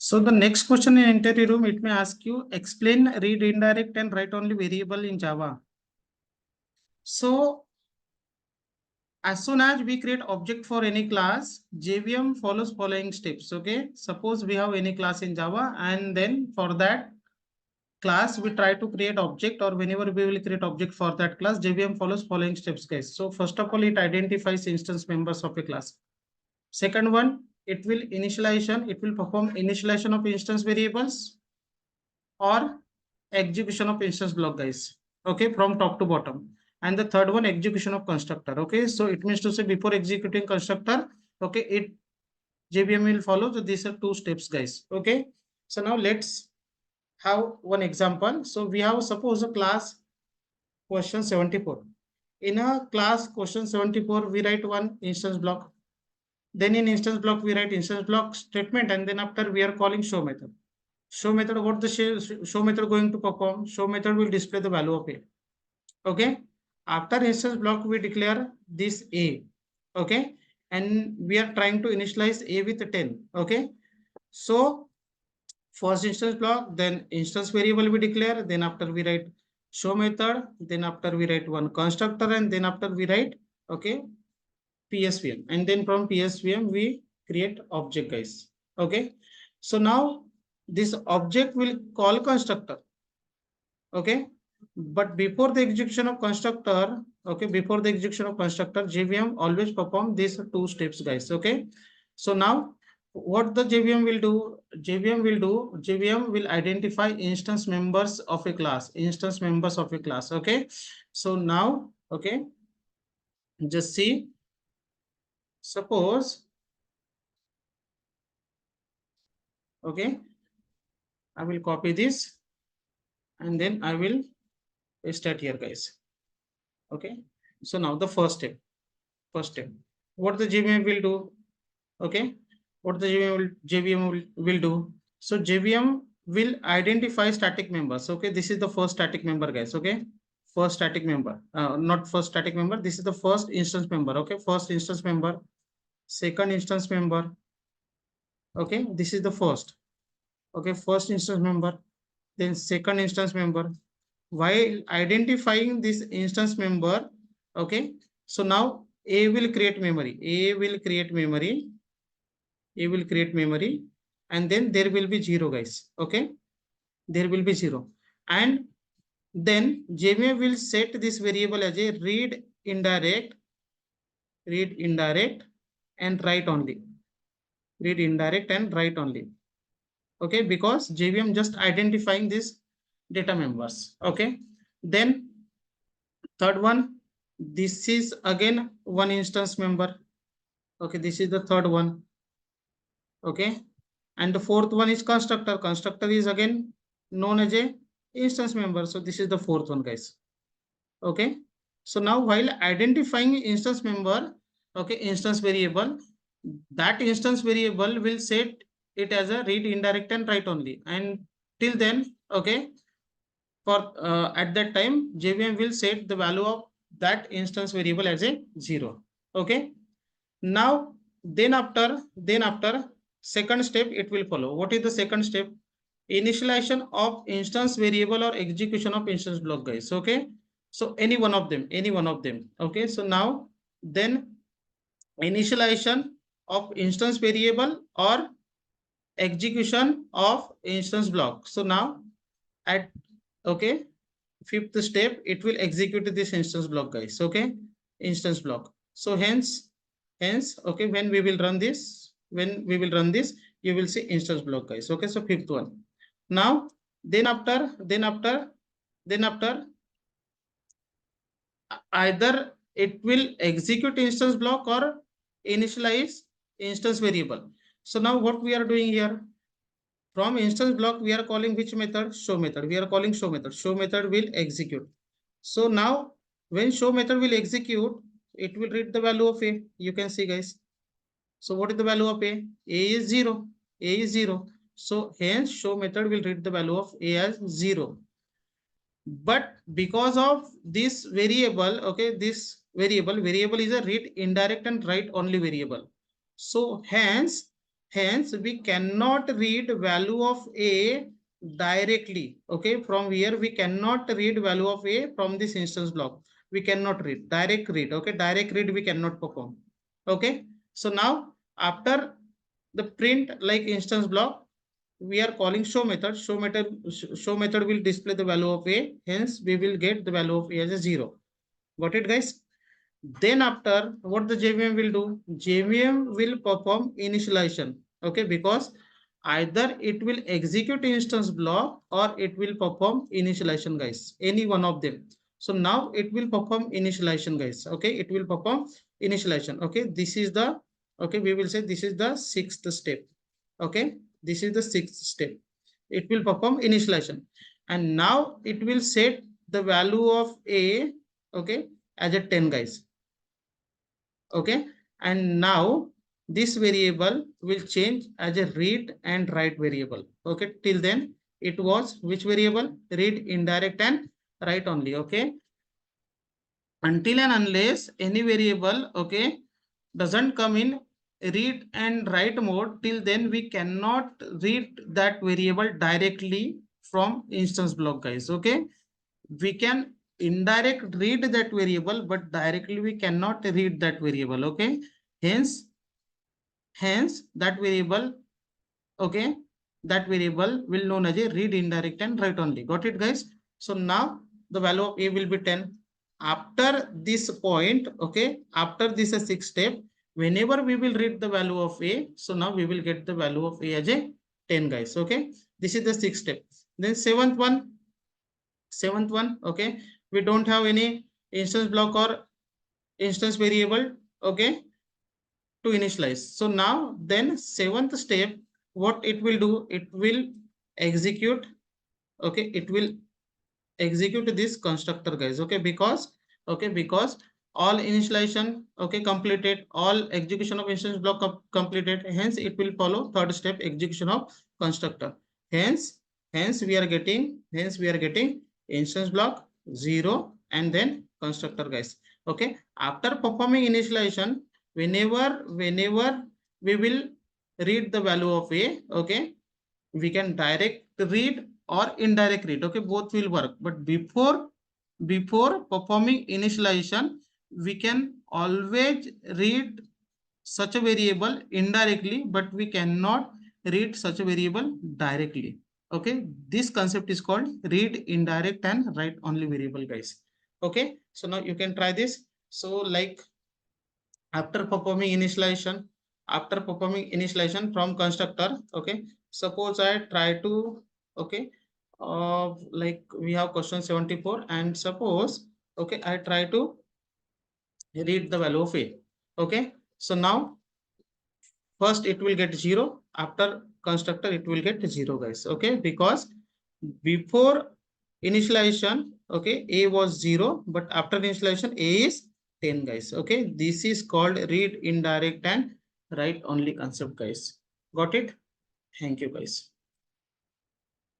So the next question in interview room, it may ask you, explain read indirect and write only variable in Java. So as soon as we create object for any class, JVM follows following steps. Okay, suppose we have any class in Java, and then for that class we try to create object, or whenever we will create object for that class, JVM follows following steps, guys. So first of all, it identifies instance members of a class. Second one, it will perform initialization of instance variables or execution of instance block, guys. Okay, from top to bottom. And the third one, execution of constructor. Okay, so it means to say before executing constructor, okay, JVM will follow. So these are two steps, guys. Okay, so now let's have one example. So we have, suppose, a class question 74. In a class question 74, we write one instance block. Then in instance block, we write instance block statement, and then after we are calling show method. Show method, what the show method going to perform? Show method will display the value of a. Okay. After instance block, we declare this a. Okay. And we are trying to initialize a with 10. Okay. So first instance block, then instance variable we declare, then after we write show method, then after we write one constructor, and then after we write, okay, PSVM, and then from PSVM we create object, guys. Okay. So now this object will call constructor. Okay. But before the execution of constructor, okay, before the execution of constructor, JVM always perform these two steps, guys. Okay. So now what the JVM will do? JVM will identify instance members of a class, Okay. So now, okay, just see, suppose, okay, I will copy this and then I will start here, guys. Okay. So now the first step, what the JVM will do? Okay. What the JVM will do? So JVM will identify static members. Okay. This is the first static member, guys. Okay. First static member, not first static member. This is the first instance member. Okay. First instance member, second instance member. Okay. This is the first. Okay. First instance member, then second instance member. While identifying this instance member, okay, so now A will create memory, and then there will be 0, guys. Okay, there will be 0, and then JVM will set this variable as a read indirect and write only, okay, because JVM just identifying this data members. Okay, then third one, this is again one instance member. Okay, this is the third one. Okay, and the fourth one is constructor. Constructor is again known as a instance member. So this is the fourth one, guys. Okay, so now while identifying instance member, okay, instance variable, that instance variable will set it as a read indirect and write only, and till then, okay, for at that time JVM will set the value of that instance variable as a 0. Okay, now then after second step it will follow. What is the second step? Initialization of instance variable or execution of instance block, guys. Okay, so any one of them. Okay, so now then initialization of instance variable or execution of instance block. So now at, okay, fifth step, it will execute this instance block, guys. Okay, instance block. So hence, okay, when we will run this, you will see instance block, guys. Okay, so fifth one. Now then after either it will execute instance block or initialize instance variable. So now what we are doing here, from instance block we are calling which method? Show method. We are calling show method. Show method will execute. So now when show method will execute, it will read the value of a. You can see, guys. So what is the value of a? A is 0. So hence show method will read the value of a as 0. But because of this variable, okay, this variable is a read indirect and write only variable. So hence hence we cannot read value of a directly. Okay, from here we cannot read value of a from this instance block. We cannot read direct read. Okay, direct read we cannot perform. Okay, so now after the print like instance block, we are calling show method. Show method will display the value of a, hence we will get the value of a as a 0. Got it, guys? Then after, what the JVM will do? JVM will perform initialization. Okay, because either it will execute instance block or it will perform initialization, guys. Any one of them. So now it will perform initialization, guys. Okay, it will perform initialization. Okay, this is the, okay, we will say this is the 6th step. Okay, this is the 6th step. It will perform initialization. And now it will set the value of a, okay, as a 10, guys. Okay, and now this variable will change as a read and write variable. Okay, till then it was which variable? Read, indirect and write only. Okay, until and unless any variable, okay, doesn't come in read and write mode, till then we cannot read that variable directly from instance block, guys. Okay, we can indirect read that variable, but directly we cannot read that variable. Okay, hence that variable, okay, that variable will known as a read, indirect and write only. Got it, guys? So now the value of a will be 10. After this point, okay, after this a 6th step, whenever we will read the value of a, so now we will get the value of a as a 10, guys. Okay, this is the 6th step. Then seventh one, okay, we don't have any instance block or instance variable, okay, to initialize. So now then 7th step, what it will do, it will execute, okay, it will execute this constructor, guys. Okay, because all initialization, okay, completed, all execution of instance block completed, hence it will follow 3rd step, execution of constructor. Hence we are getting instance block 0 and then constructor, guys. Okay, after performing initialization, whenever we will read the value of a, okay, we can direct read or indirect read. Okay, both will work, but before performing initialization, we can always read such a variable indirectly, but we cannot read such a variable directly. Okay, this concept is called read, indirect and write only variable, guys. Okay, so now you can try this. So like after performing initialization, from constructor, okay, suppose I try to, okay, like we have question 74, and suppose, okay, I try to read the value of a. Okay, so now first it will get 0, after constructor it will get 0, guys. Okay, because before initialization, okay, a was 0, but after initialization a is 10, guys. Okay, this is called read, indirect and write only concept, guys. Got it? Thank you, guys.